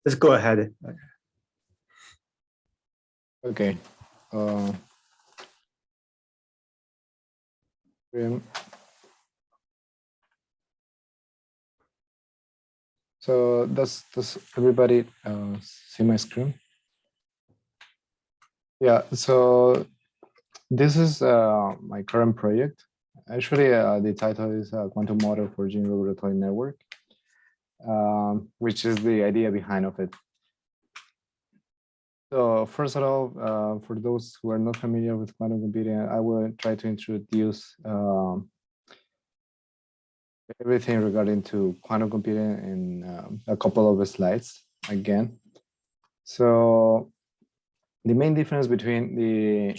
Let's go ahead. Okay. So does everybody see my screen? Yeah. So this is my current project. Actually, the title is Quantum Model for Gene Regulatory Network, which is the idea behind of it. So first of all, for those who are not familiar with quantum computing, I will try to introduce everything regarding to quantum computing in a couple of slides again. So the main difference between the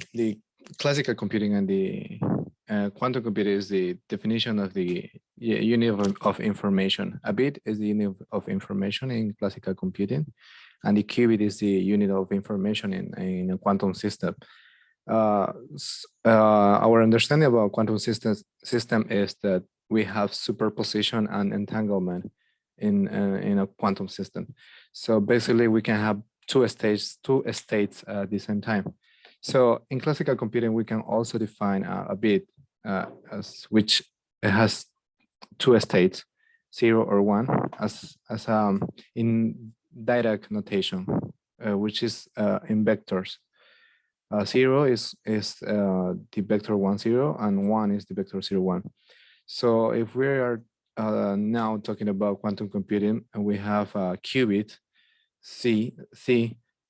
classical computing and the quantum computing is the definition of the unit of information. A bit is the unit of information in classical computing, and the qubit is the unit of information in a quantum system. Our understanding about quantum system is that we have superposition and entanglement in a quantum system. So basically, we can have two states at the same time. So in classical computing, we can also define a bit as which has two states, 0 or 1, as in direct notation, which is in vectors. 0 is the vector 1, 0, and 1 is the vector 0, 1. So if we are now talking about quantum computing, and we have a qubit, C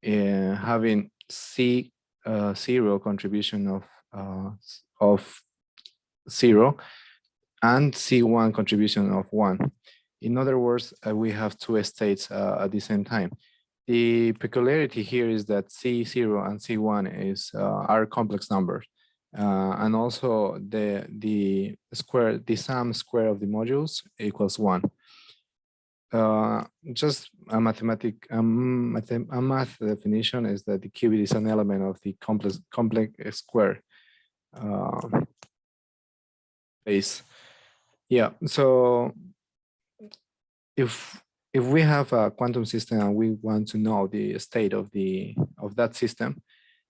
having C 0 contribution of 0 and C1 contribution of 1. In other words, we have two states at the same time. The peculiarity here is that C0 and C1 are complex numbers. And also the sum square of the modules equals 1. Just a math definition is that the qubit is an element of the complex square base. Yeah. So if we have a quantum system and we want to know the state of that system,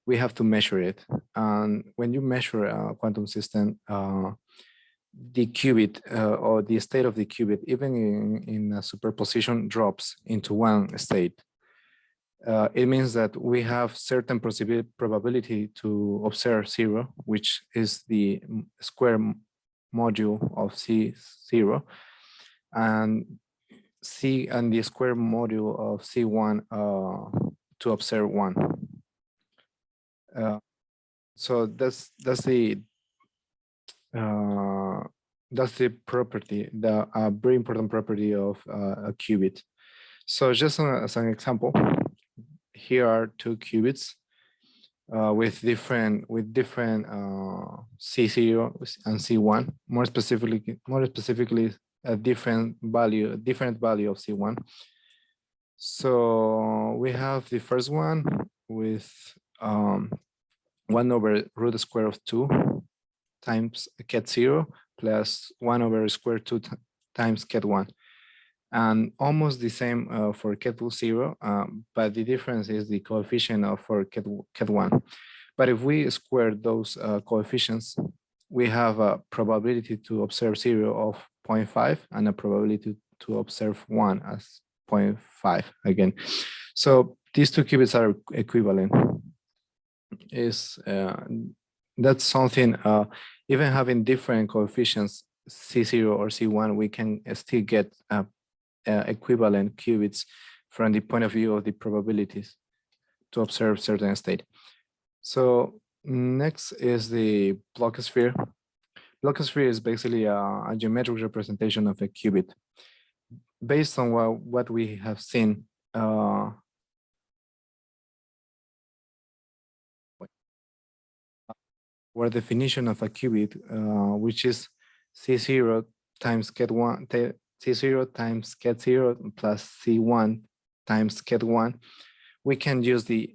we have to measure it. And when you measure a quantum system, the qubit or the state of the qubit, even in a superposition, drops into one state. It means that we have certain probability to observe 0, which is the square module of C0, and the square module of C1 to observe 1. So that's the property, the very important property of a qubit. So just as an example, here are two qubits with different C0 and C1. More specifically, a different value of C1. So we have the first one with 1 over root square of 2 times ket 0 plus 1 over square 2 times ket 1. And almost the same for ket 0, but the difference is the coefficient for ket 1. But if we square those coefficients, we have a probability to observe 0 of 0.5 and a probability to observe 1 as 0.5 again. So these two qubits are equivalent. That's something, even having different coefficients, C0 or C1, we can still get equivalent qubits from the point of view of the probabilities to observe certain state. So next is the block sphere. Block sphere is basically a geometric representation of a qubit. Based on what we have seen, our definition of a qubit, which is C0 times ket 1, C0 times ket 0 plus C1 times ket 1, we can use the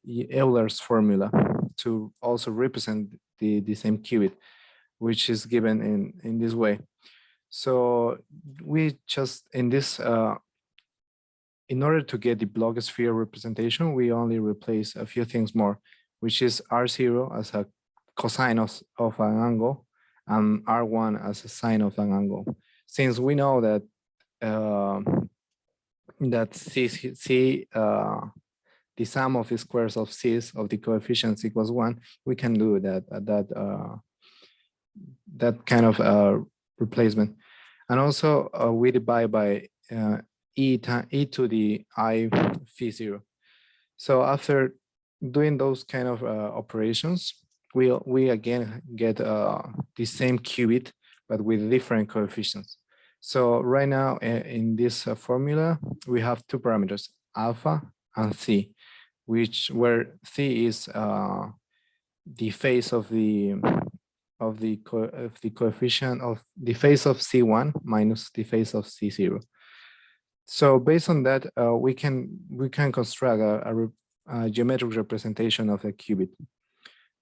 Euler's formula to also represent the same qubit, which is given in this way. So we just, in this in order to get the block sphere representation, we only replace a few things more, which is R0 as a cosine of an angle and R1 as a sine of an angle. Since we know that the sum of the squares of c's of the coefficients equals 1, we can do that kind of replacement. And also we divide by e to the I phi 0. So after doing those kind of operations, we again get the same qubit, but with different coefficients. So right now in this formula, we have two parameters, alpha and c, where c is the phase of the coefficient of the phase of C1 minus the phase of C0. So based on that, we can construct a geometric representation of a qubit,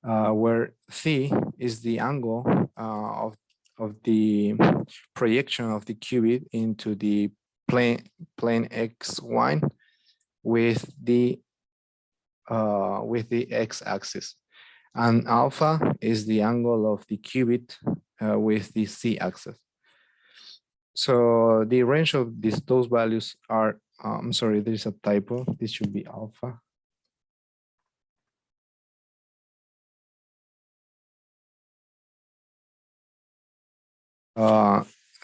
where C is the angle of the projection of the qubit into the plane x1 with the x-axis, and alpha is the angle of the qubit with the z-axis. So the range of those values are, I'm sorry, there's a typo. This should be alpha.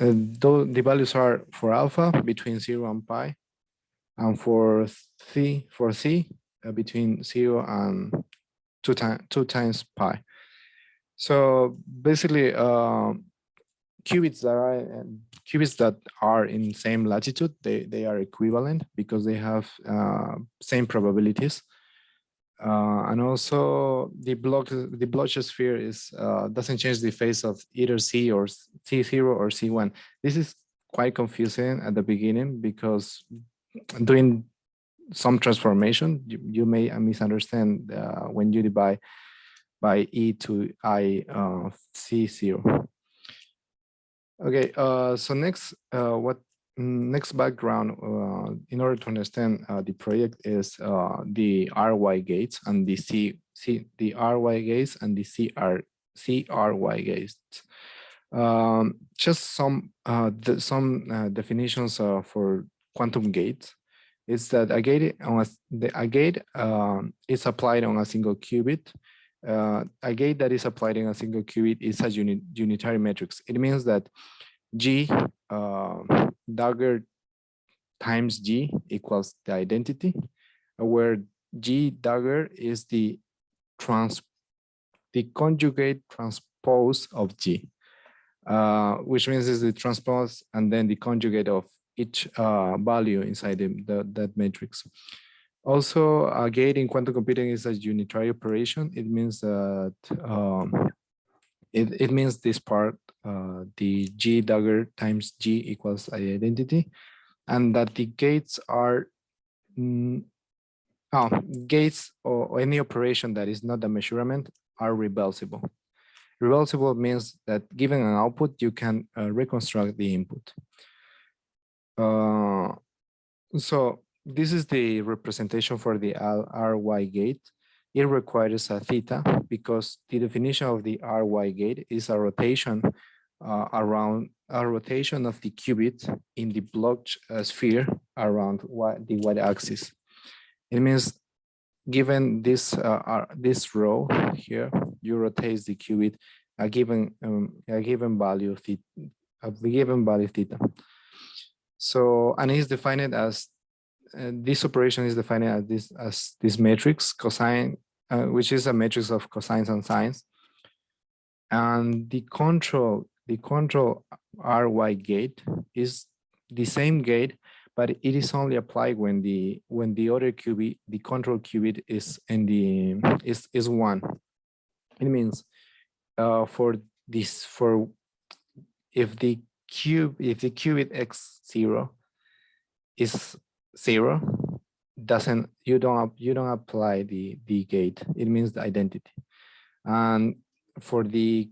The values are for alpha between 0 and pi, and for c between 0 and 2 times pi. So basically, qubits that are in same latitude, they are equivalent because they have same probabilities. And also the block sphere is doesn't change the phase of either C or C0 or C1. This is quite confusing at the beginning because doing some transformation, you may misunderstand when you divide by e to I C0. Okay, so next, next background in order to understand the project is the RY gates and the RY gates and the CRY gates. Just some definitions for quantum gates. Is that a gate is applied on a single qubit. A gate that is applied in a single qubit is a unitary matrix. It means that G dagger times G equals the identity, where G dagger is the conjugate transpose of G, which means is the transpose and then the conjugate of each value inside that matrix. Also, a gate in quantum computing is a unitary operation. It means that it means this part, the G dagger times G equals identity, and that the gates are gates or any operation that is not a measurement are reversible. Reversible means that given an output, you can reconstruct the input. So this is the representation for the RY gate. It requires a theta because the definition of the RY gate is a rotation around a rotation of the qubit in the block sphere around the y-axis. It means given this this row here, you rotate the qubit a given value of theta. So, and it's defined as this operation is defined as this matrix cosine, which is a matrix of cosines and sines, and the control RY gate is the same gate, but it is only applied when the other qubit, the control qubit, is in the is 1. It means if the qubit x0 is 0, you don't apply the gate. It means the identity. And for the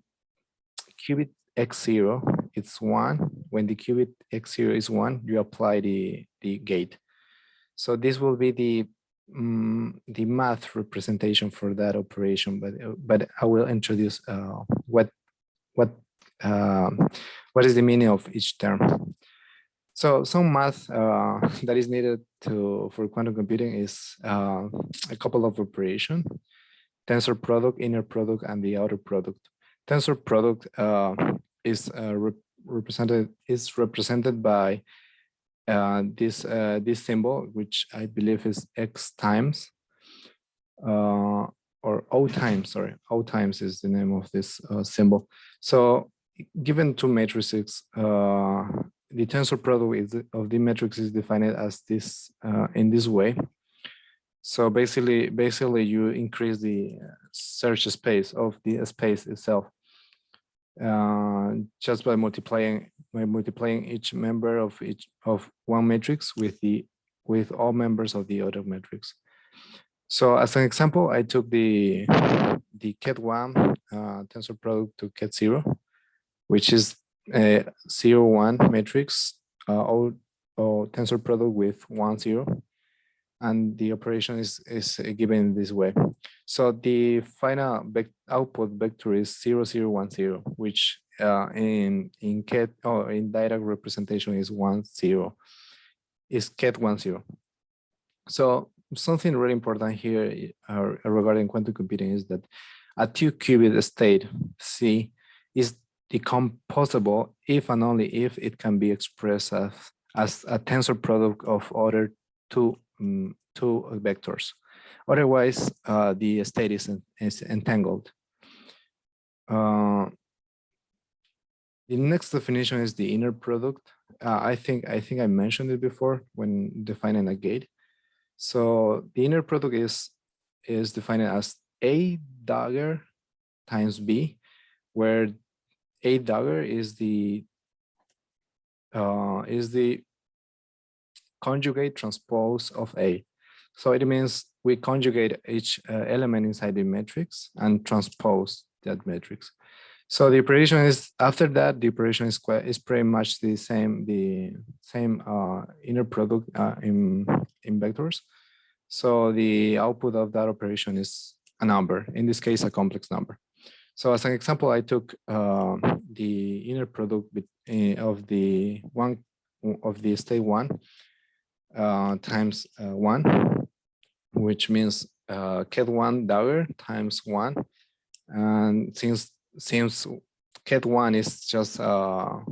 qubit x0, it's 1. When the qubit x0 is 1, you apply the gate. So this will be the math representation for that operation, but I will introduce what what is the meaning of each term. So some math that is needed for quantum computing is a couple of operation: tensor product, inner product, and the outer product. Tensor product is represented by this symbol, which I believe is x times or O times. Sorry, O times is the name of this symbol. So given two matrices, the tensor product of the matrix is defined as this in this way. So basically, you increase the search space of the space itself just by multiplying each member of one matrix with all members of the other matrix. So as an example, I took the ket1 tensor product to ket0, which is a 0, 1 matrix or tensor product with 1, 0. And the operation is given this way. So the final output vector is 0, 0, 1, 0, which in ket or in direct representation is 1, 0, is ket1, 0. So something really important here regarding quantum computing is that a 2-qubit state C is decomposable if and only if it can be expressed as a tensor product of other two vectors. Otherwise, the state is entangled. The next definition is the inner product. I think I mentioned it before when defining a gate. So the inner product is defined as A dagger times B, where A dagger is the conjugate transpose of A. So it means we conjugate each element inside the matrix and transpose that matrix. So the operation is after that. The operation is pretty much the same inner product in vectors. So the output of that operation is a number. In this case, a complex number. So as an example, I took the inner product of the state 1 times 1, which means ket1 dagger times 1. And since ket1 is just 0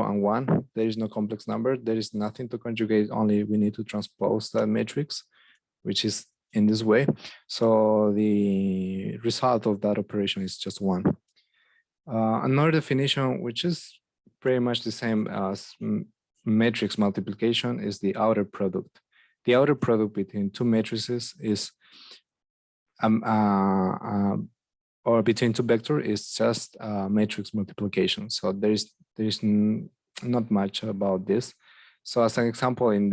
and 1, there is no complex number. There is nothing to conjugate, only we need to transpose that matrix, which is in this way. So the result of that operation is just 1. Another definition, which is pretty much the same as matrix multiplication, is the outer product. The outer product between two matrices is or between two vectors is just matrix multiplication. So there is not much about this. So as an example, in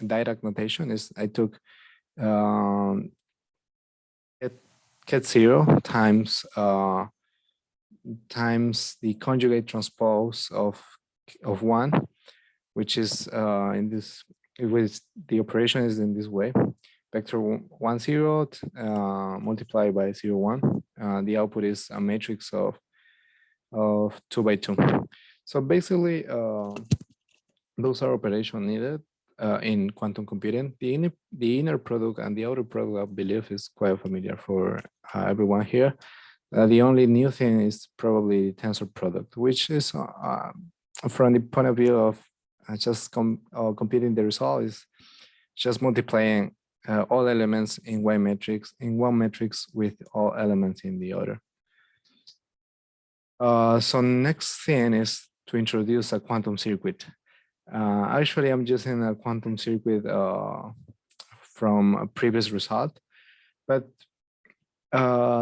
direct notation, is I took ket0 times the conjugate transpose of 1, which is in this, the operation is in this way: vector 1, 0 multiplied by 0, 1. The output is a matrix of 2 by 2. So basically, those are operations needed in quantum computing. The inner product and the outer product, I believe, is quite familiar for everyone here. The only new thing is probably tensor product, which is from the point of view of just computing the result, is just multiplying all elements in one matrix with all elements in the other. So next thing is to introduce a quantum circuit. Actually, I'm using a quantum circuit from a previous result, but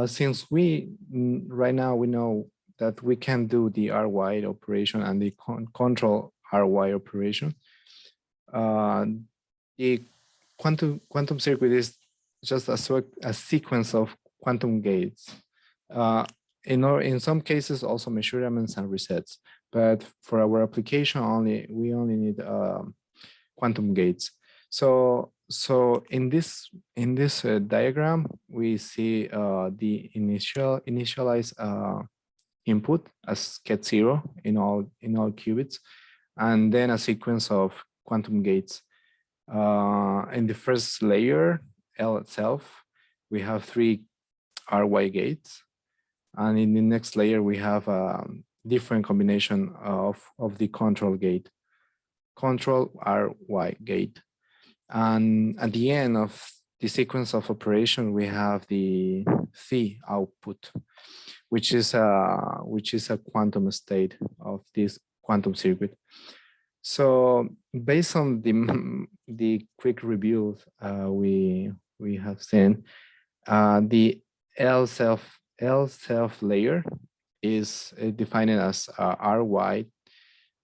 since right now we know that we can do the RY operation and the control RY operation, the quantum circuit is just a sequence of quantum gates. In some cases, also measurements and resets. But for our application, we only need quantum gates. So in this diagram, we see the initialized input as ket0 in all qubits, and then a sequence of quantum gates. In the first layer, L itself, we have 3 RY gates, and in the next layer we have a different combination of the control gate, control RY gate. And at the end of the sequence of operation, we have the phi output, which is a quantum state of this quantum circuit. So based on the quick review we have seen, the L self layer is defined as RY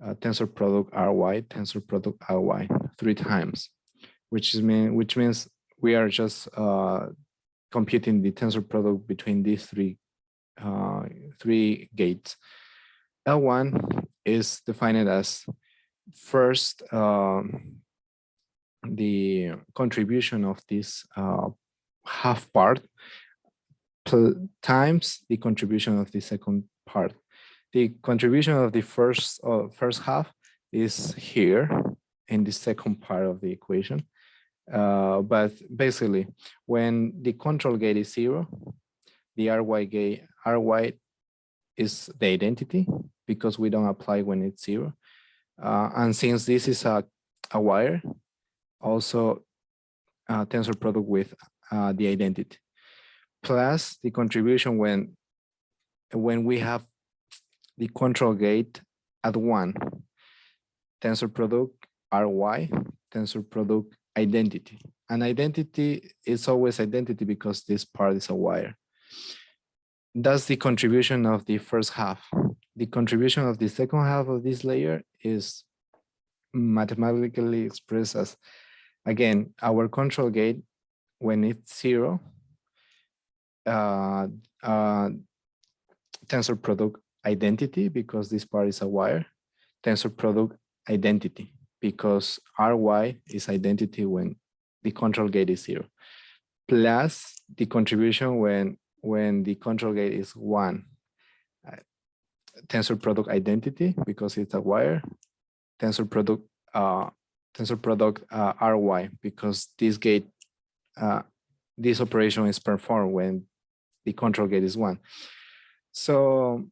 tensor product RY tensor product RY 3 times, which means we are just computing the tensor product between these three gates. L1 is defined as first the contribution of this half part times the contribution of the second part. The contribution of the first half is here in the second part of the equation. But basically, when the control gate is 0, the RY is the identity because we don't apply when it's 0. And since this is a wire, also tensor product with the identity, plus the contribution when we have the control gate at 1, tensor product RY, tensor product identity. And identity is always identity because this part is a wire. That's the contribution of the first half. The contribution of the second half of this layer is mathematically expressed as, again, our control gate when it's 0, tensor product identity because this part is a wire, tensor product identity because RY is identity when the control gate is 0, plus the contribution when the control gate is 1, tensor product identity because it's a wire, tensor product RY because this gate, this operation is performed when the control gate is 1. So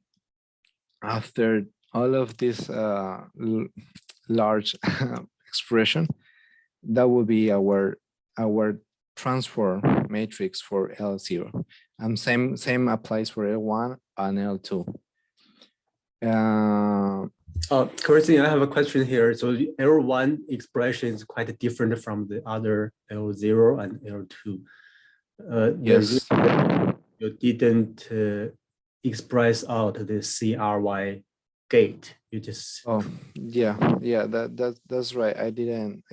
after all of this large expression, that will be our transform matrix for L0. And same applies for L1 and L2. Christian, I have a question here. So the L1 expression is quite different from the other L0 and L2. Yes. You didn't express out the CRY gate. You just that's right. I didn't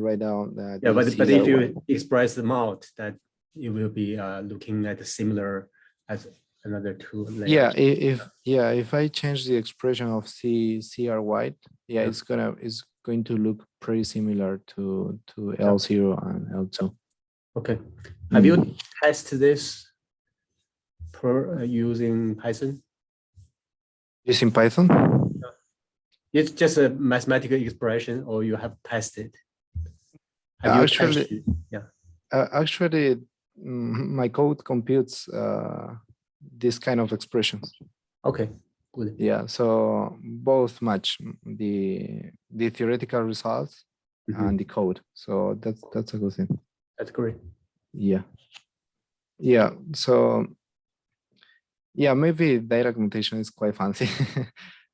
write down that. Yeah, but if you express them out, that it will be looking at similar as another 2 layers. If I change the expression of CRY, it's going to look pretty similar to L0 and L2. Okay. Have you tested this using Python? Using Python? It's just a mathematical expression, or you have tested? Actually, my code computes this kind of expressions. Okay, good. Yeah, so both match the theoretical results and the code. So that's a good thing. That's great. Yeah. So maybe data computation is quite fancy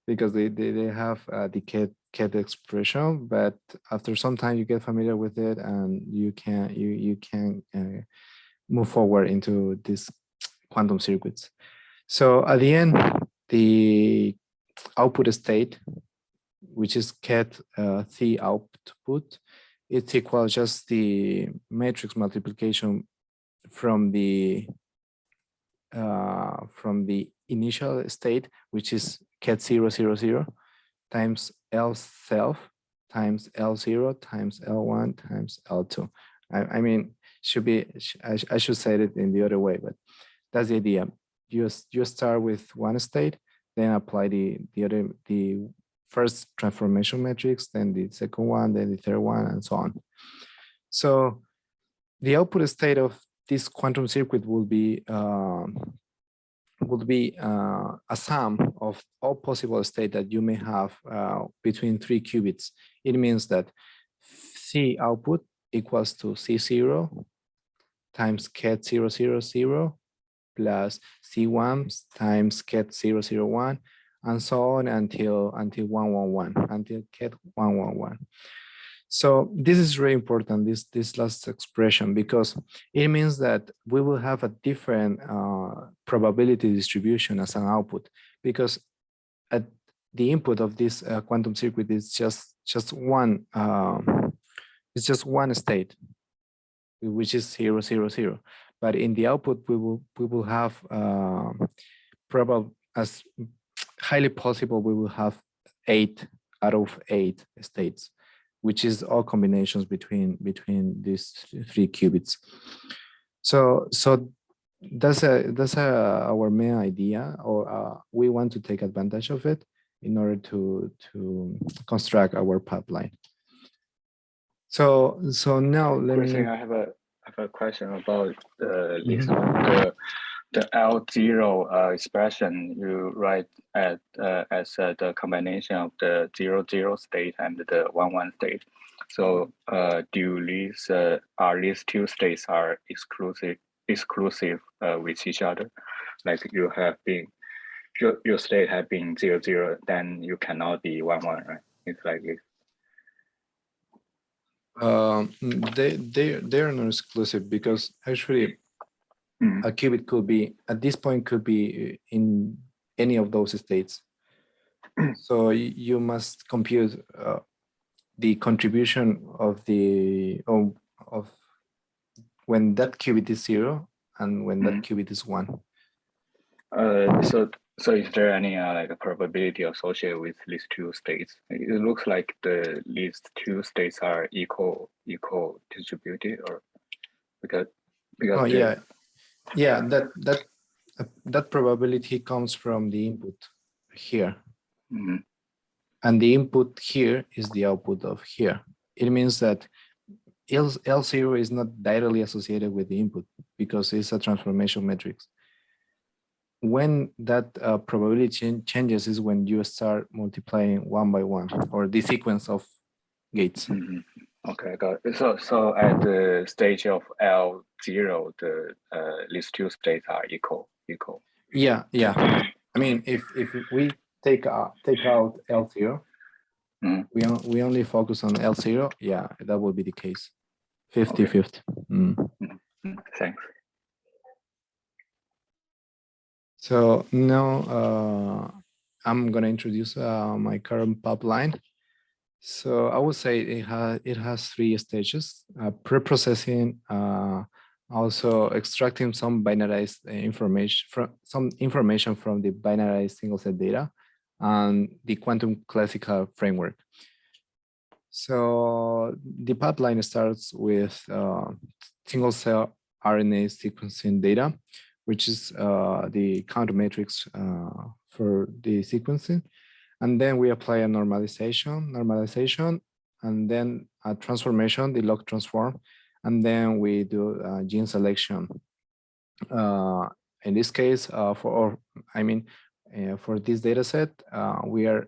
because they have the ket expression, but after some time you get familiar with it and you can move forward into these quantum circuits. So at the end, the output state, which is ket the output, it's equal just the matrix multiplication from the initial state, which is ket 0, 0, 0 times L self times L0 times L1 times L2. I mean, I should say it in the other way, but that's the idea. You start with one state, then apply the first transformation matrix, then the second one, then the third one, and so on. So the output state of this quantum circuit will be a sum of all possible states that you may have between 3 qubits. It means that C output equals to C0 times ket 000 plus C1 times ket 001, and so on until 111, until ket 111. So this is very important, this last expression, because it means that we will have a different probability distribution as an output, because at the input of this quantum circuit is just one state, which is 000. But in the output, we will have as highly possible, we will have 8 out of 8 states, which is all combinations between these 3 qubits. So that's our main idea, or we want to take advantage of it in order to construct our pipeline. So now let me. I have a question about this the L0 expression you write as the combination of the 00 state and the 11 state. So do these these two states are exclusive with each other? Like you have been your state have been 00, then you cannot be 11, right? It's like this. They are not exclusive, because actually a qubit could be, at this point, could be in any of those states. So you must compute the contribution of of when that qubit is 0 and when that qubit is 1. So is there any like a probability associated with these two states? It looks like these two states are equal distributed, or because oh yeah, that probability comes from the input here. And the input here is the output of here. It means that L0 is not directly associated with the input because it's a transformation matrix. When that probability changes is when you start multiplying one by one, or the sequence of gates. Okay, got it. So at the stage of L0, these two states are equal. Yeah. I mean, if we take out L0, we only focus on L0. Yeah, that would be the case. 50-50. Thanks. So now I'm gonna introduce my current pipeline. So I would say it has 3 stages: pre-processing, also extracting some binarized information from the binarized single set data, and the quantum classical framework. So the pipeline starts with single cell RNA sequencing data, which is the counter matrix for the sequencing. And then we apply a normalization, and then a transformation, the log transform. And then we do gene selection. In this case, for this data set, we are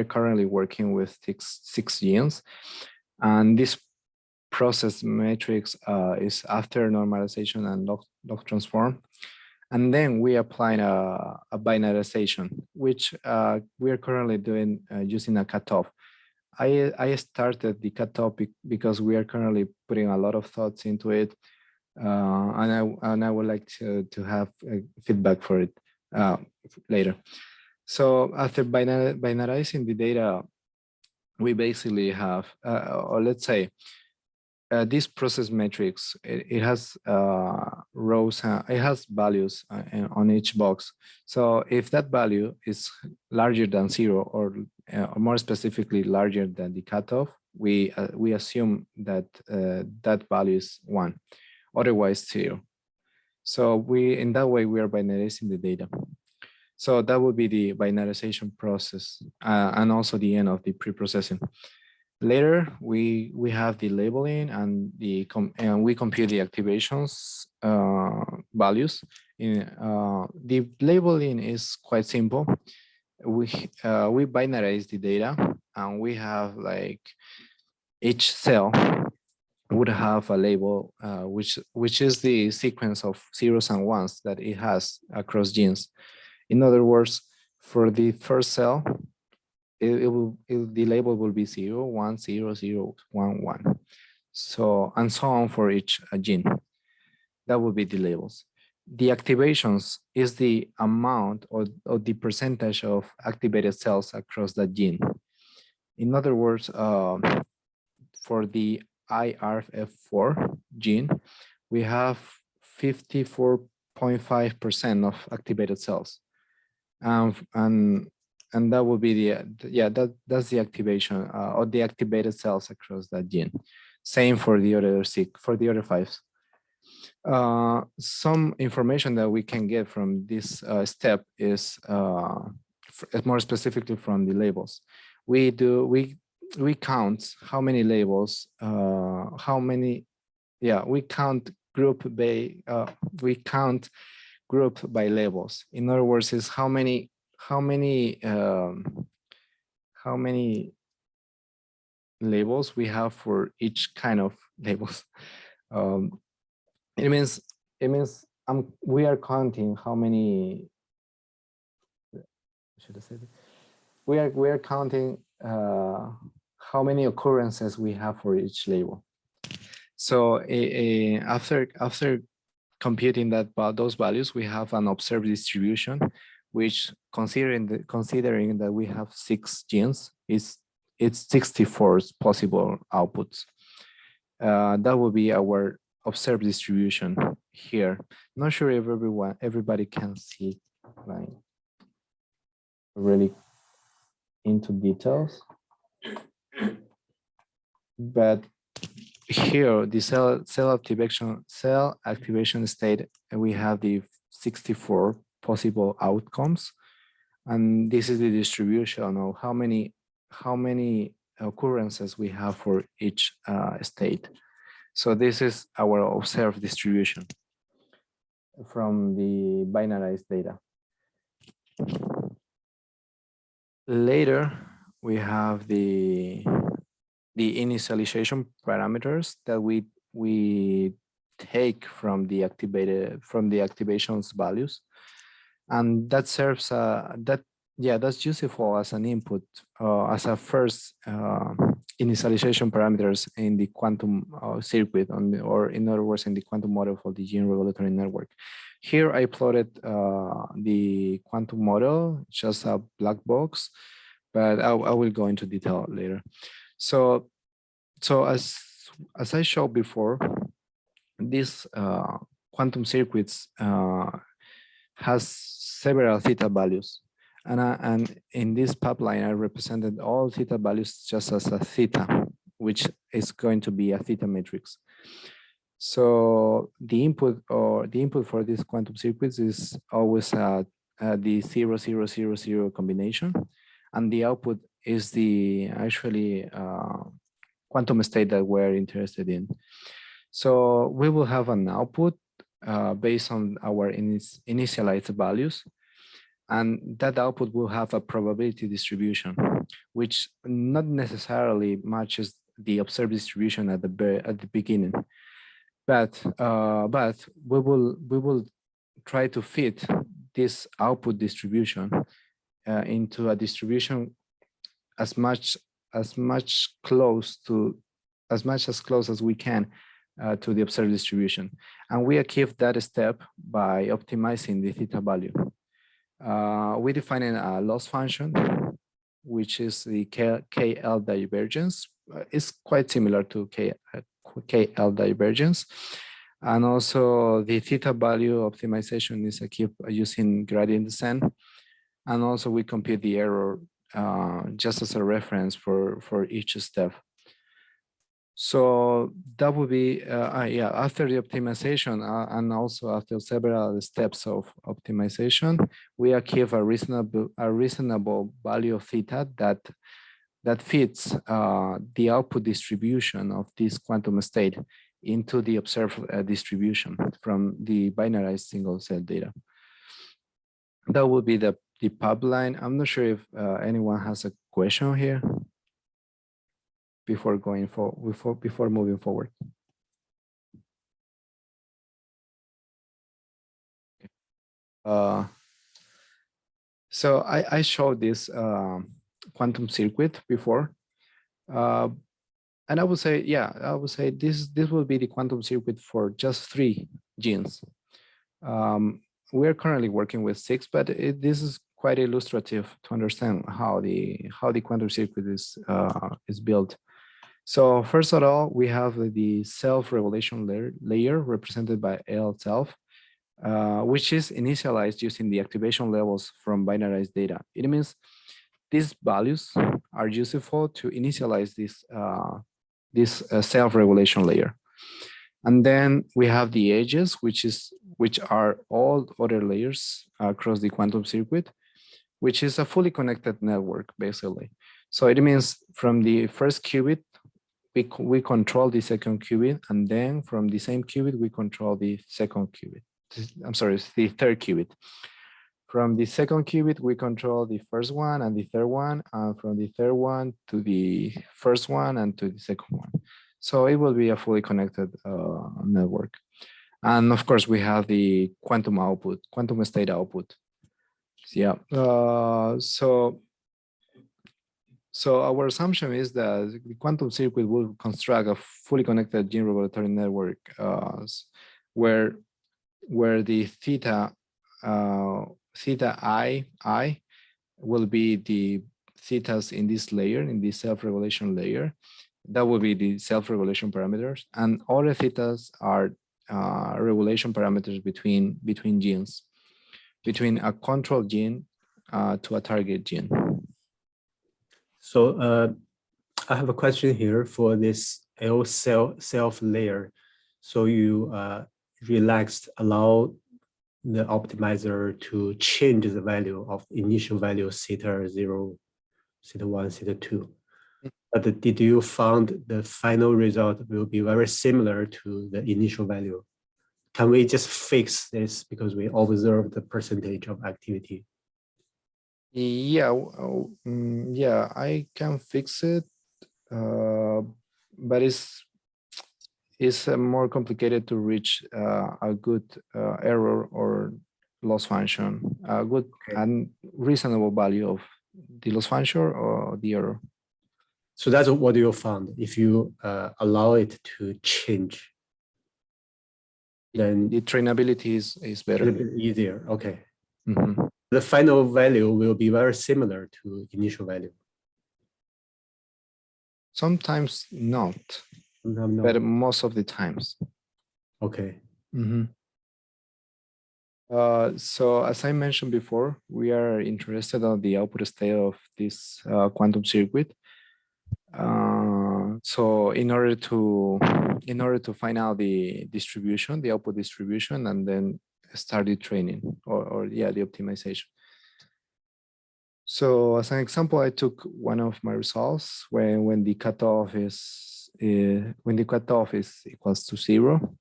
currently working with six genes. And this process matrix is after normalization and log transform. And then we apply a binarization, which we are currently doing using a cutoff. I started the cutoff because we are currently putting a lot of thoughts into it, and I would like to have feedback for it later. So after binarizing the data, we basically have, or let's say, this process matrix, it has rows, it has values on each box. So if that value is larger than 0 or or more specifically larger than the cutoff, we assume that that value is 1, otherwise 0. So in that way, we are binarizing the data. So that would be the binarization process and also the end of the pre-processing. Later, we have the labeling and we compute the activations values. The labeling is quite simple. We binarize the data, and we have like each cell would have a label which is the sequence of zeros and ones that it has across genes. In other words, for the first cell, the label will be 0, 1, 0, 0, 1, 1. So, and so on for each gene. That would be the labels. The activations is the amount or the percentage of activated cells across that gene. In other words, for the IRF4 gene, we have 54.5% of activated cells. And that would be that's the activation or the activated cells across that gene. Same for the other for the other 5. Some information that we can get from this step is more specifically from the labels. We count how many labels, we count group by labels. In other words, is how many labels we have for each kind of labels. It means we are counting how many. Should I say that? We are counting how many occurrences we have for each label. So after computing those values, we have an observed distribution, which considering that we have 6 genes, it's 64 possible outputs. That will be our observed distribution here. Not sure if everybody can see like really into details, but here the cell activation state, we have the 64 possible outcomes, and this is the distribution of how many occurrences we have for each state. So this is our observed distribution from the binarized data. Later, we have the initialization parameters that we take from the activations values, and that serves that's useful as an input as a first initialization parameters in the quantum circuit or in other words in the quantum model for the gene regulatory network. Here I plotted the quantum model, just a black box, but I will go into detail later. So as I showed before, this quantum circuits has several theta values. And in this pipeline, I represented all theta values just as a theta, which is going to be a theta matrix. So the input for this quantum circuits is always the 0, 0, 0, 0 combination, and the output is the actually quantum state that we're interested in. So we will have an output based on our initialized values. And that output will have a probability distribution, which not necessarily matches the observed distribution at the beginning. But we will try to fit this output distribution into a distribution as close as we can to the observed distribution, and we achieve that step by optimizing the theta value. We define a loss function, which is the KL divergence. It's quite similar to KL divergence. And also the theta value optimization is achieved using gradient descent. And also we compute the error just as a reference for each step. So that would be, yeah, after the optimization and also after several steps of optimization, we achieve a reasonable value of theta that fits the output distribution of this quantum state into the observed distribution from the binarized single cell data. That would be the pipeline. I'm not sure if anyone has a question here before moving forward. So I showed this quantum circuit before, and I would say, yeah, I would say this will be the quantum circuit for just 3 genes. We are currently working with 6, but this is quite illustrative to understand how the quantum circuit is built. So first of all, we have the self-revelation layer represented by L self, which is initialized using the activation levels from binarized data. It means these values are useful to initialize this self-revelation layer. And then we have the edges, which are all other layers across the quantum circuit, which is a fully connected network, basically. So it means from the first qubit, we control the second qubit, and then from the same qubit, we control the second qubit. I'm sorry, the third qubit. From the second qubit, we control the first one and the third one, and from the third one to the first one and to the second one. So it will be a fully connected network. And of course, we have the quantum output, quantum state output. Yeah. So our assumption is that the quantum circuit will construct a fully connected gene regulatory network where the theta I will be the thetas in this layer, in the self-regulation layer. That will be the self-regulation parameters, and all the thetas are regulation parameters between genes, between a control gene to a target gene. So I have a question here for this L self layer. So you allow the optimizer to change the value of initial value theta 0, theta 1, theta 2. But did you found the final result will be very similar to the initial value? Can we just fix this because we observe the percentage of activity? Yeah, yeah, I can fix it, but it's more complicated to reach a good error or loss function, a good and reasonable value of the loss function or the error. So that's what you found. If you allow it to change, then the trainability is better. a bit easier. Okay. Mm-hmm. The final value will be very similar to initial value. Sometimes not, No. but most of the times. Okay. Mm-hmm. So as I mentioned before, we are interested in the output state of this quantum circuit. So in order to find out the distribution, the output distribution, and then start the training or the optimization. So as an example, I took one of my results when the cutoff is equals to 0.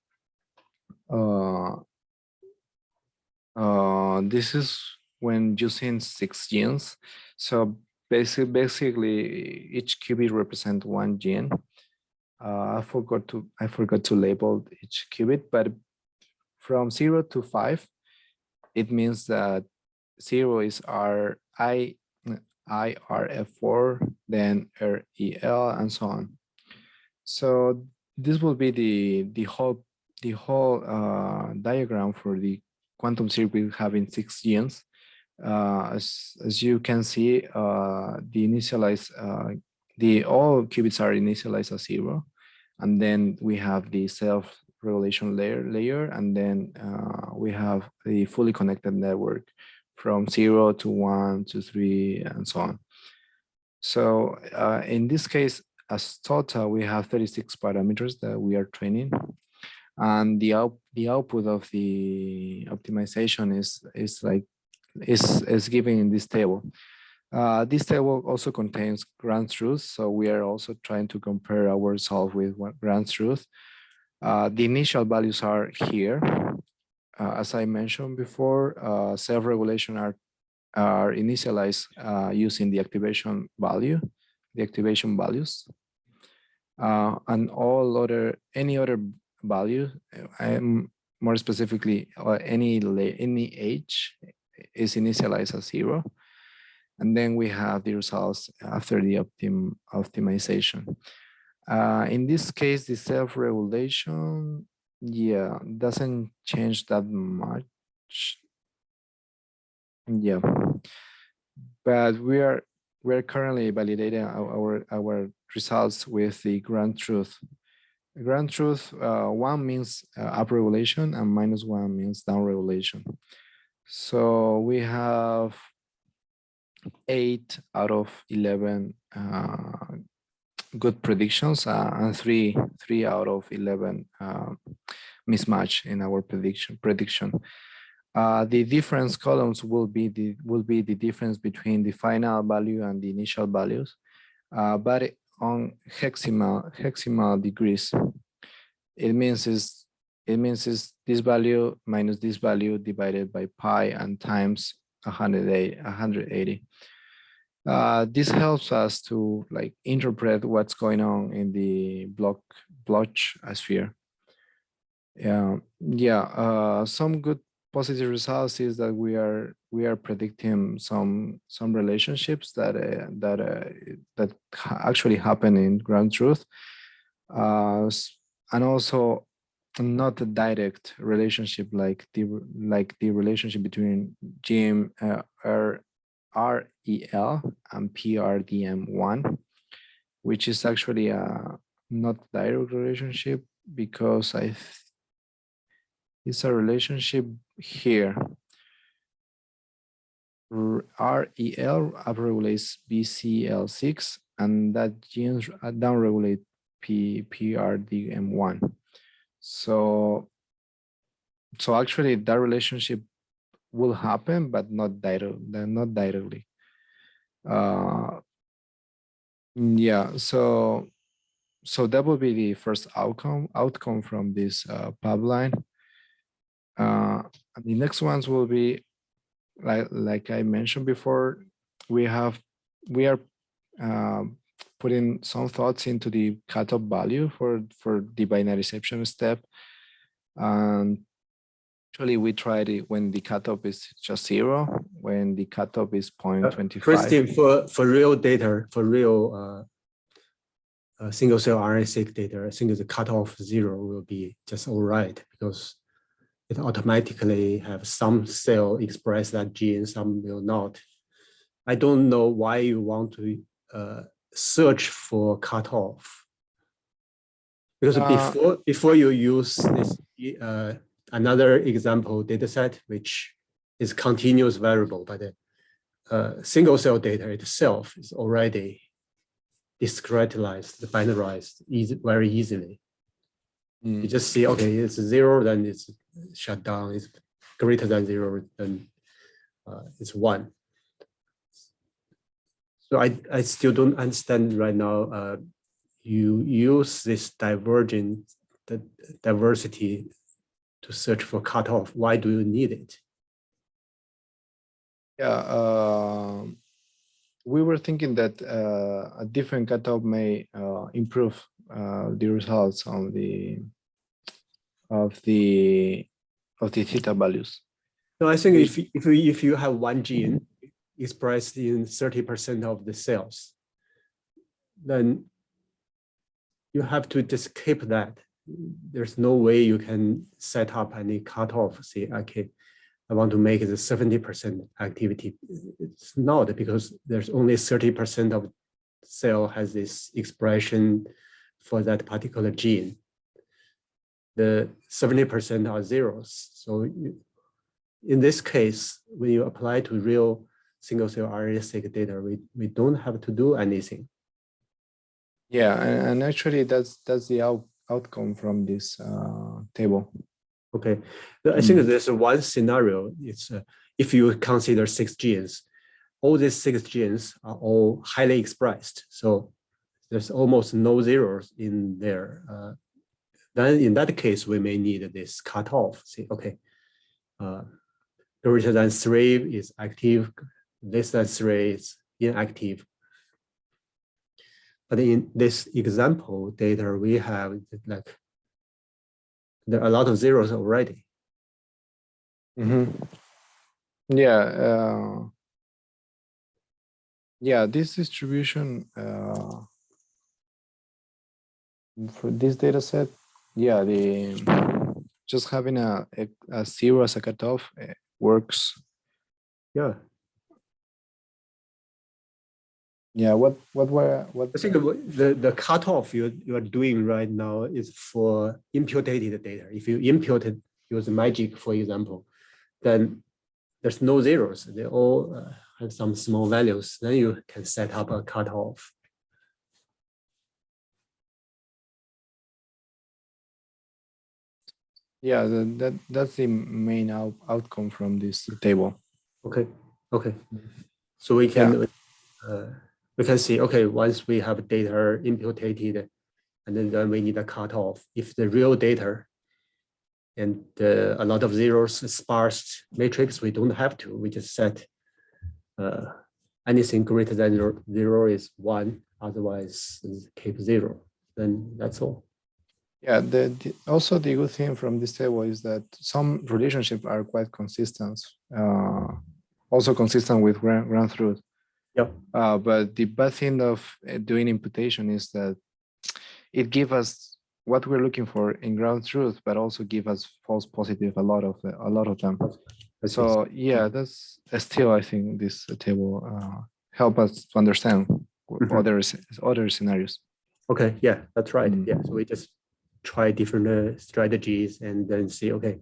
This is when using 6 genes. So basically each qubit represents 1 gene. I forgot to label each qubit, but from 0 to 5, it means that 0 is IRF4, then REL, and so on. So this will be the whole diagram for the quantum circuit having 6 genes. As you can see, all qubits are initialized as 0, and then we have the self-regulation layer, and then we have the fully connected network from 0 to 1 to 3 and so on. So in this case, as total, we have 36 parameters that we are training. And the output of the optimization is given in this table. This table also contains ground truth, so we are also trying to compare our result with ground truth. The initial values are here. As I mentioned before, self-regulation are initialized using the activation value, the activation values, and any other value, more specifically, any age is initialized as 0. And then we have the results after the optimization. In this case, the self-regulation, yeah, doesn't change that much. Yeah, but we're currently validating our results with the ground truth. Ground truth, 1 means up regulation and -1 means down regulation. So we have 8 out of 11 good predictions and 3 out of 11 mismatch in our prediction. The difference columns will be the difference between the final value and the initial values, but on hexagonal degrees. It means this value minus this value divided by pi and times 180. This helps us to interpret what's going on in the Bloch sphere. Some good positive results is that we are predicting some relationships that actually happen in ground truth, and also not a direct relationship like the relationship between REL and PRDM1, which is actually a not direct relationship because it's a relationship here. REL upregulates BCL6 and that genes downregulate PRDM1. So actually that relationship will happen, but not directly. So that will be the first outcome from this pipeline. The next ones will be like I mentioned before. We are putting some thoughts into the cutoff value for the binarization step, and actually we tried it when the cutoff is just 0, when the cutoff is 0.25. Christian, for real data, for real single cell RNA-seq data, I think the cutoff 0 will be just all right because it automatically have some cell express that gene, some will not. I don't know why you want to search for cutoff, because before you use this another example data set, which is continuous variable, but the single cell data itself is already discretized, binarized very easily. You just see, okay, it's 0, then it's shut down. It's greater than 0, then it's 1. So I still don't understand right now. You use this diversity to search for cutoff. Why do you need it? Yeah, we were thinking that a different cutoff may improve the results on of the theta values. No, I think if you have one gene expressed in 30% of the cells, then you have to just keep that. There's no way you can set up any cutoff. Say, okay, I want to make it a 70% activity. It's not, because there's only 30% of cell has this expression for that particular gene. The 70% are zeros. So in this case, when you apply to real single cell RNA-seq data, we don't have to do anything. Yeah, and actually that's the outcome from this table. Okay, I think there's one scenario. It's if you consider 6 genes, all these 6 genes are all highly expressed. So there's almost no zeros in there. Then in that case, we may need this cutoff. Say, okay, greater than 3 is active, less than 3 is inactive. But in this example data we have, like, there are a lot of zeros already. Yeah, yeah. This distribution for this data set, yeah, just having a 0 as a cutoff works. Yeah. Yeah. What? I think the cutoff you are doing right now is for imputed data. If you imputed use magic, for example, then there's no zeros. They all have some small values. Then you can set up a cutoff. Yeah, that's the main outcome from this table. Okay. Okay. So we can see, okay, once we have data imputed, and then we need a cutoff. If the real data and a lot of zeros, sparse matrix, we don't have to. We just set anything greater than 0 is 1, otherwise keep 0. Then that's all. Yeah, also the good thing from this table is that some relationships are quite consistent, also consistent with ground truth. Yep. But the bad thing of doing imputation is that it gives us what we're looking for in ground truth, but also give us false positive a lot of them. So yeah, that's still, I think this table help us to understand other scenarios. Okay, yeah, that's right. Yeah, so we just try different strategies and then see, okay,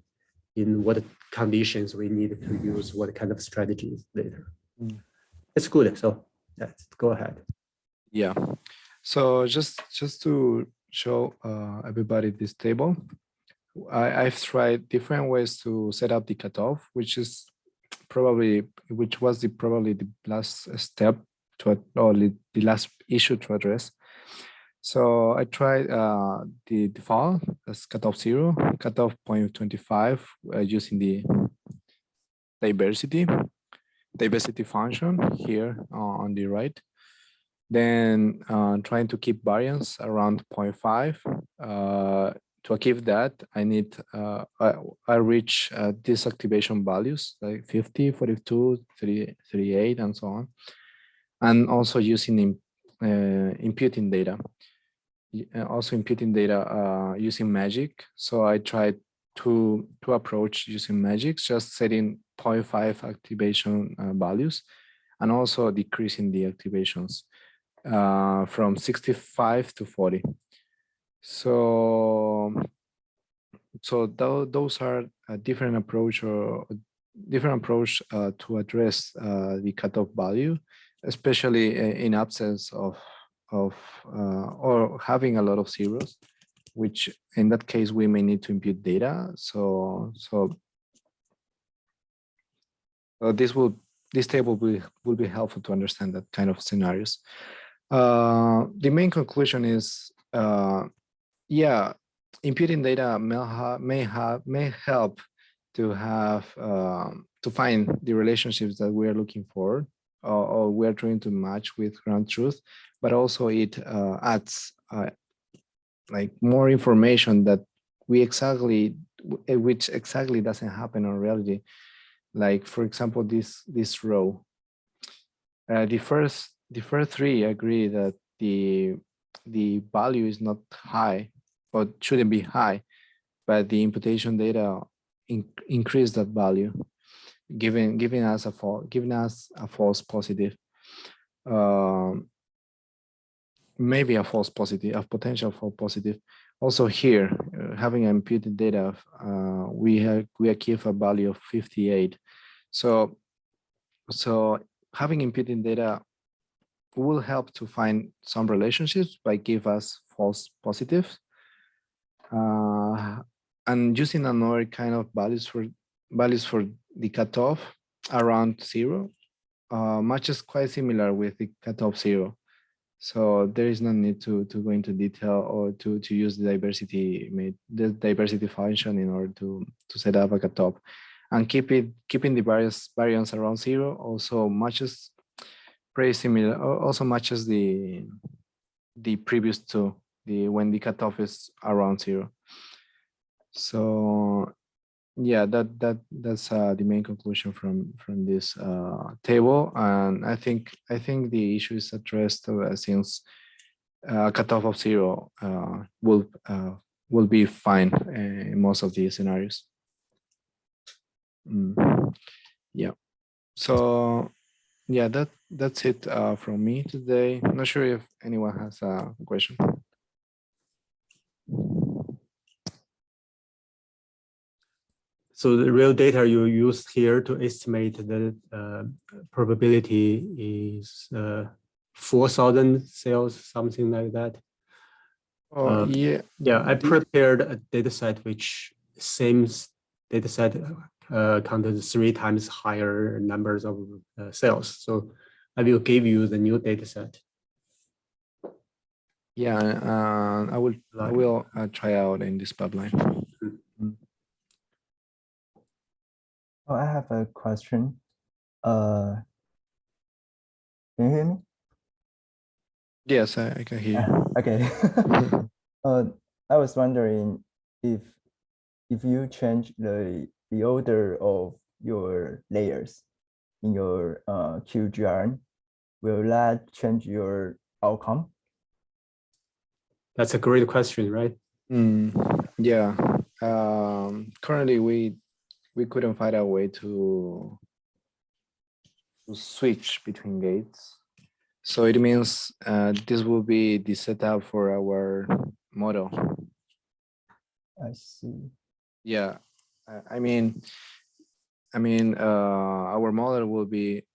in what conditions we need to use what kind of strategies later. It's good. So let's go ahead. Yeah. So just to show everybody this table, I've tried different ways to set up the cutoff, which was probably the last step or the last issue to address. So I tried the default as cutoff 0, cutoff 0.25 using the diversity function here on the right. Then trying to keep variance around 0.5. To achieve that, I need I reach these activation values like 50, 42, 38, and so on, and also using imputing data. Also imputing data using magic. So I tried to approach using magic, just setting 0.5 activation values, and also decreasing the activations from 65 to 40. So those are a different approach to address the cutoff value, especially in absence of or having a lot of zeros, which in that case we may need to impute data. So this table will be helpful to understand that kind of scenarios. The main conclusion is, yeah, imputing data may help to have to find the relationships that we are looking for or we are trying to match with ground truth, but also it adds like more information that which exactly doesn't happen in reality. Like for example, this row, the first 3 agree that the value is not high or shouldn't be high, but the imputation data increase that value, giving us a false positive, maybe a false positive, a potential false positive. Also here, having imputed data, we achieve a value of 58. So having imputing data will help to find some relationships by give us false positives. And using another kind of values for the cutoff around 0 matches quite similar with the cutoff 0. So there is no need to go into detail or to use the diversity function in order to set up a cutoff. And keeping the variance around 0 also matches pretty similar, also matches the previous two, when the cutoff is around 0. So yeah, that's the main conclusion from this table, and I think the issue is addressed since cutoff of 0 will be fine in most of the scenarios. Yeah. So yeah, that's it from me today. I'm not sure if anyone has a question. So the real data you used here to estimate the probability is 4,000 cells, something like that. Yeah. Yeah, I prepared a data set which same data set counted 3 times higher numbers of cells. So I will give you the new data set. Yeah, I will try out in this pipeline. Oh, I have a question. Can you hear me? Yes, I can hear you. Okay. I was wondering if you change the order of your layers in your QGR, will that change your outcome? That's a great question, right? Yeah. Currently, we couldn't find a way to switch between gates. So it means this will be the setup for our model. I see. Yeah, I mean, our model will be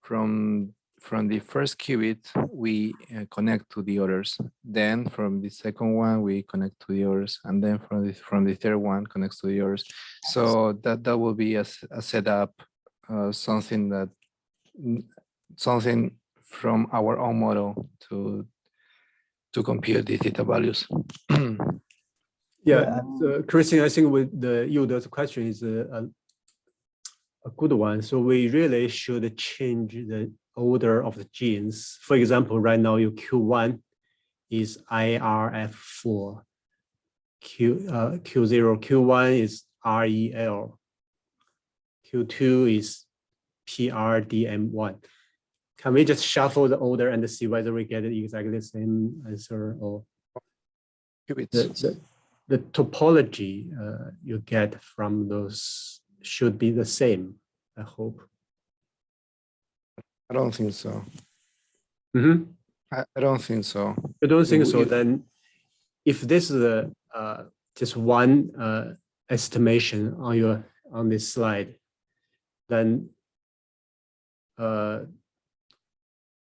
from the first qubit we connect to the others. Then from the second one we connect to the others, and then from the third one connects to the others. So that will be a setup, something from our own model to compute the theta values. Yeah, so Christian, I think with the Yoda's question is a good one. So we really should change the order of the genes. For example, right now your Q1 is IRF4, Q0, Q1 is REL, Q2 is PRDM1. Can we just shuffle the order and see whether we get exactly the same answer, or the topology you get from those should be the same, I hope. I don't think so. Mm-hmm. I don't think so. You don't think so? Then if this is just one estimation on this slide, then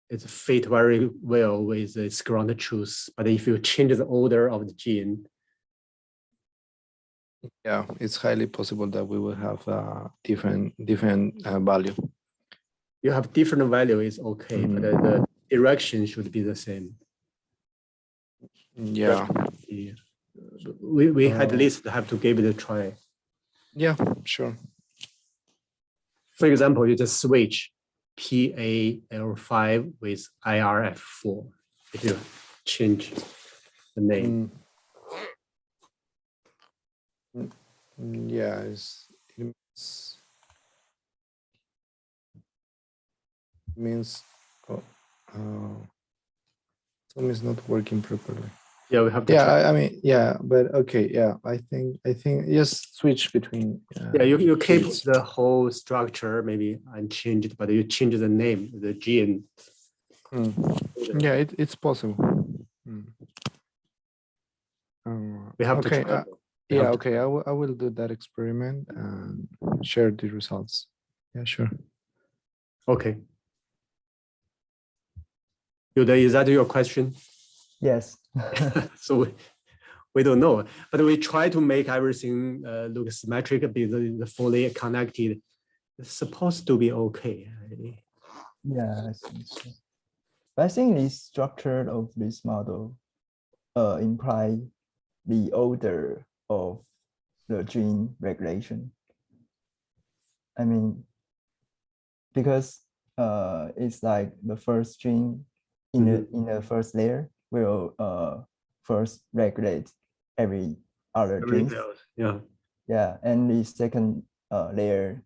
it fit very well with its ground truth. But if you change the order of the gene, yeah, it's highly possible that we will have different value. You have different value is okay, but the direction should be the same. Yeah. We at least have to give it a try. Yeah, sure. For example, you just switch PAL5 with IRF4 if you change the name. Yeah, it means some is not working properly. Yeah, we have to. Yeah, I mean, yeah, but okay, yeah, I think just switch between. Yeah, you keep the whole structure maybe unchanged, but you change the name, the gene. Yeah, it's possible. We have to okay, try. Yeah, okay, I will do that experiment and share the results. Yeah, sure. Okay. Yuda, is that your question? Yes. So we don't know, but we try to make everything look symmetric, be fully connected. It's supposed to be okay. Yeah, I think so. But I think the structure of this model imply the order of the gene regulation. I mean, because it's like the first gene in the first layer will first regulate every other genes. Yeah. Yeah, and the second layer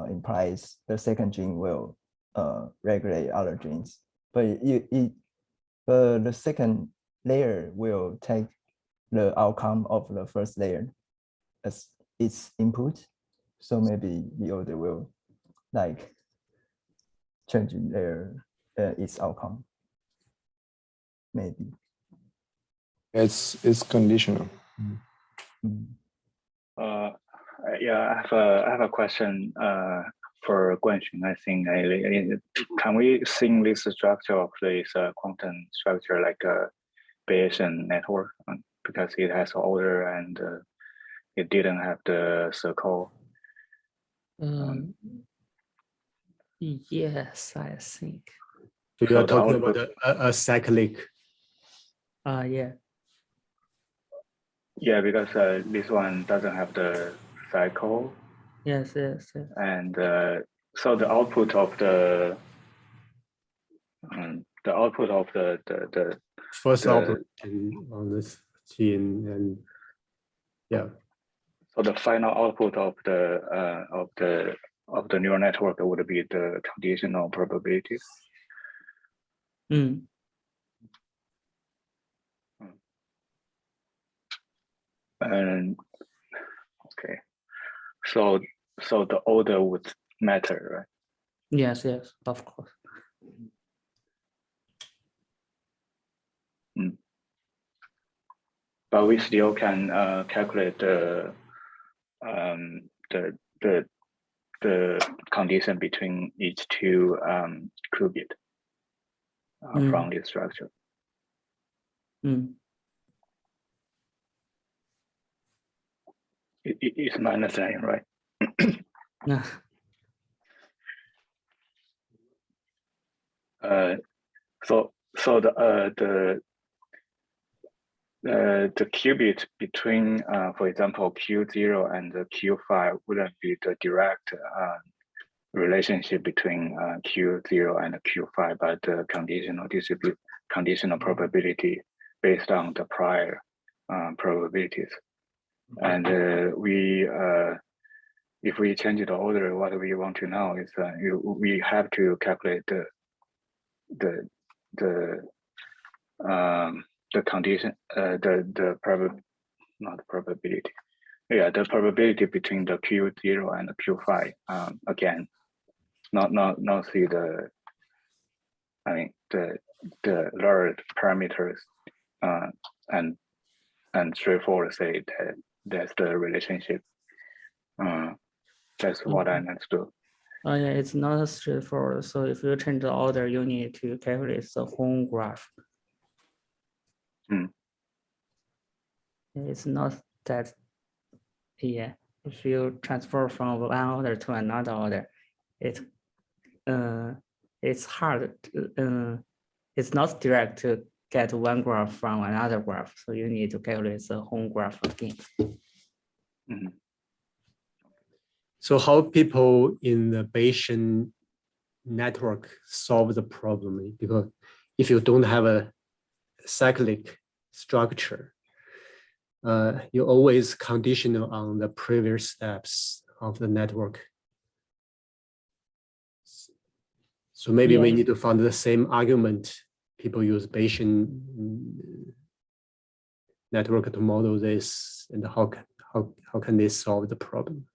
implies the second gene will regulate other genes. But the second layer will take the outcome of the first layer as its input. So maybe the order will like change their its outcome. Maybe. It's conditional. Yeah, I have a question for Guanxun. I think can we think this structure of this quantum structure like a Bayesian network because it has order and it didn't have the circle. Yes, I think. So you are talking about a cyclic. Yeah. Yeah, because this one doesn't have the cycle. Yes. And so the output of the first operation on this gene, and yeah. So the final output of the neural network would be the conditional probability. And okay, so the order would matter, right? Yes, of course. But we still can calculate the condition between each two qubit from this structure. It's my understanding, right? No. So the qubit between, for example, Q0 and the Q5 wouldn't be the direct relationship between Q0 and Q5, but the conditional probability based on the prior probabilities. And if we change the order, what we want to know is we have to calculate the condition, the probability between the Q0 and the Q5 again, not see the, I mean the learned parameters and straightforward say that that's the relationship. That's what I understood. Oh yeah, it's not straightforward. So if you change the order, you need to calculate the whole graph. It's not that, yeah. If you transfer from one order to another order, it's hard. It's not direct to get one graph from another graph. So you need to calculate the whole graph again. So how people in the Bayesian network solve the problem? Because if you don't have a cyclic structure, you're always conditional on the previous steps of the network. So maybe we need to find the same argument. People use Bayesian network to model this, and how can they solve the problem?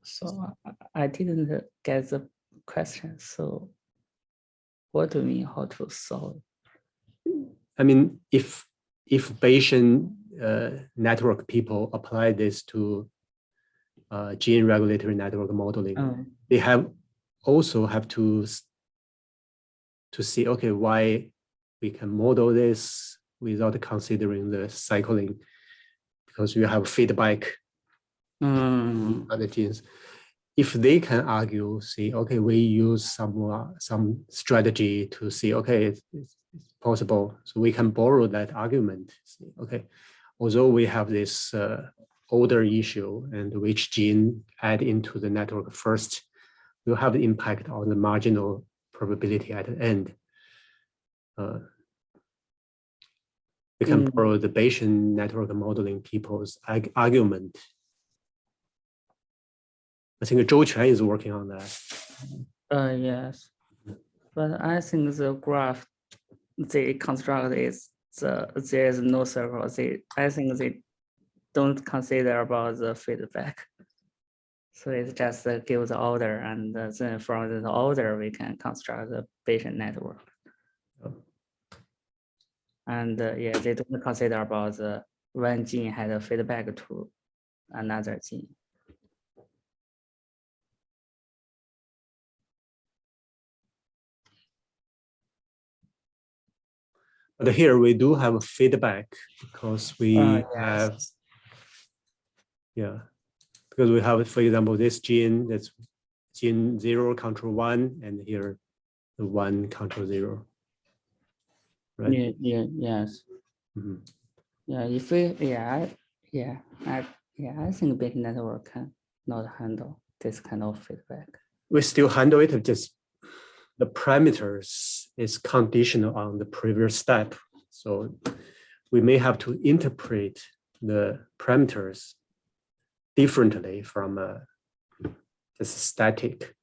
So I didn't get the question. So what do you mean how to solve? I mean, if Bayesian network people apply this to gene regulatory network modeling, they also have to see, okay, why we can model this without considering the cycling, because you have feedback on the genes. If they can argue, see, okay, we use some strategy to see, okay, it's possible, so we can borrow that argument. See, okay, although we have this older issue and which gene add into the network first will have the impact on the marginal probability at the end. We can borrow the Bayesian network modeling people's argument. I think Zhou Quan is working on that. Yes, but I think the graph they construct is there is no circle. I think they don't consider about the feedback. So it's just give the order, and then from the order we can construct the Bayesian network. And yeah, they don't consider about the one gene had a feedback to another gene. But here we do have a feedback because we have, because we have, for example, this gene, that's gene 0 control 1, and here the 1 control 0. Right? Yes. Yeah, if we, I think big network can not handle this kind of feedback. We still handle it, just the parameters is conditional on the previous step. So we may have to interpret the parameters differently from just a static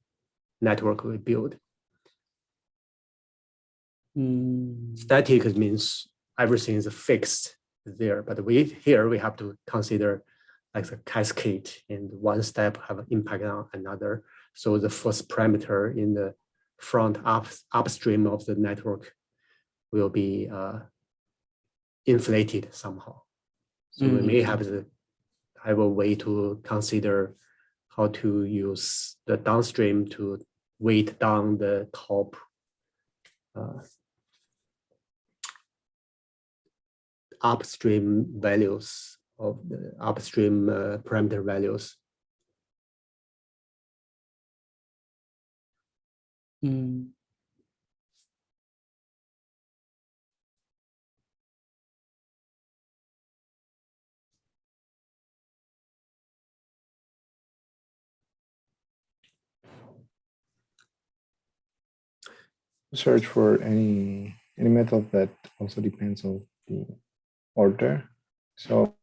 network we build. Static means everything is fixed there, but here we have to consider like a cascade, and one step have an impact on another. So the first parameter in the front upstream of the network will be inflated somehow. So we may have a way to consider how to use the downstream to weight down the top upstream values of the upstream parameter values. Search for any method that also depends on the order. So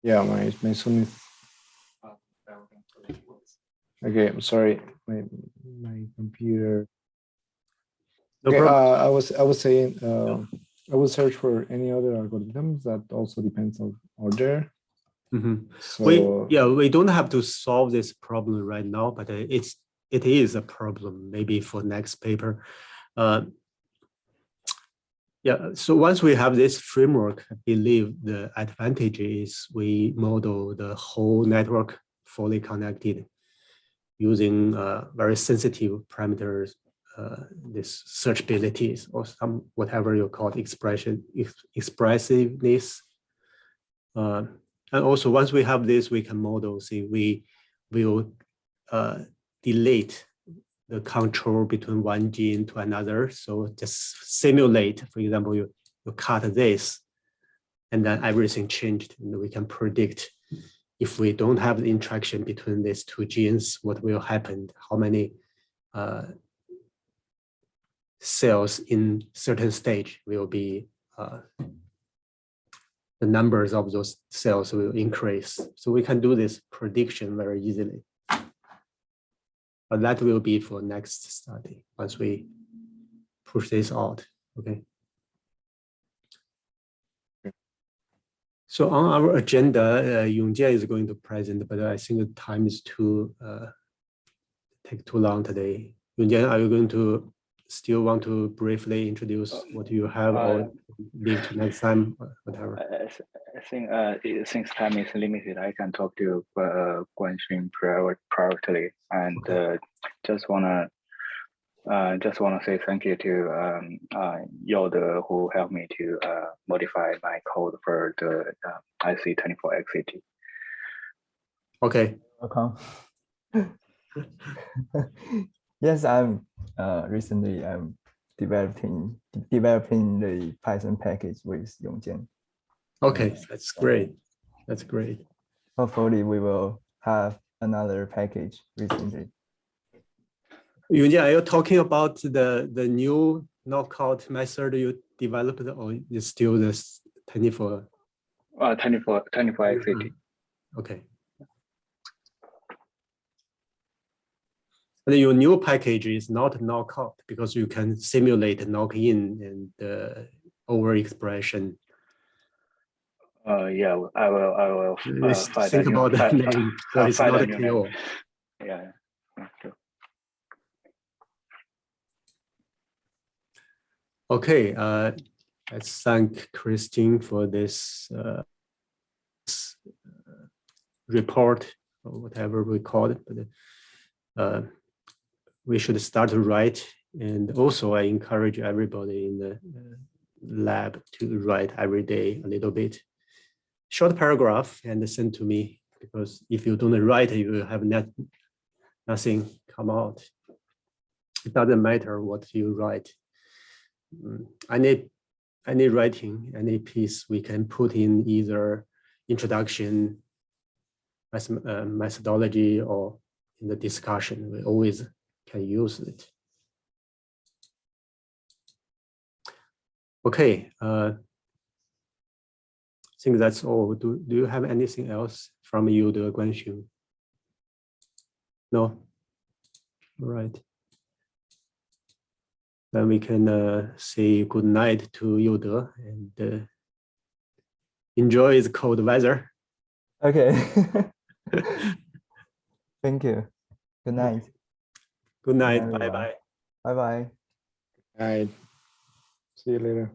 yeah, my Zoom is okay. I'm sorry, my computer. No Okay, problem. I was saying I will search for any other algorithms that also depends on order. So we don't have to solve this problem right now, but it is a problem maybe for next paper. So once we have this framework, I believe the advantage is we model the whole network fully connected using very sensitive parameters, this searchabilities or some whatever you call it, expressiveness. And also once we have this, we can model, see, we will delete the control between one gene to another. So just simulate, for example, you cut this and then everything changed, and we can predict if we don't have the interaction between these two genes, what will happen, how many cells in certain stage will be, the numbers of those cells will increase. So we can do this prediction very easily. But that will be for next study once we push this out, okay? So on our agenda, Yongjie is going to present, but I think the time is too take too long today. Yongjie, are you going to still want to briefly introduce what you have, or leave to next time, whatever? I think since time is limited, I can talk to Guanxun privately, and Okay. just wanna say thank you to Yode, who helped me to modify my code for the IC24XCT. Okay. Welcome. Yes, I'm recently I'm developing the Python package with Yongjian. Okay, that's great. That's great. Hopefully we will have another package recently. Yunjie, are you talking about the new knockout method you developed, or is still this 24? 24XCT. Okay. And your new package is not knockout because you can simulate knock in and overexpression. Yeah, I will find think about the name, so it's not a KO. Yeah. Sure. Okay, let's thank Christine for this report or whatever we call it. But we should start to write, and also I encourage everybody in the lab to write every day a little bit, short paragraph, and send to me, because if you don't write, you will have nothing come out. It doesn't matter what you write. Any writing, any piece we can put in either introduction, methodology, or in the discussion. We always can use it. Okay, I think that's all. Do you have anything else from you, the Guanxun? No? All right. Then we can say good night to Yude and enjoy the cold weather. Okay. Thank you. Good night. Good night. Good night, Bye-bye. Bye bye. All right. See you later.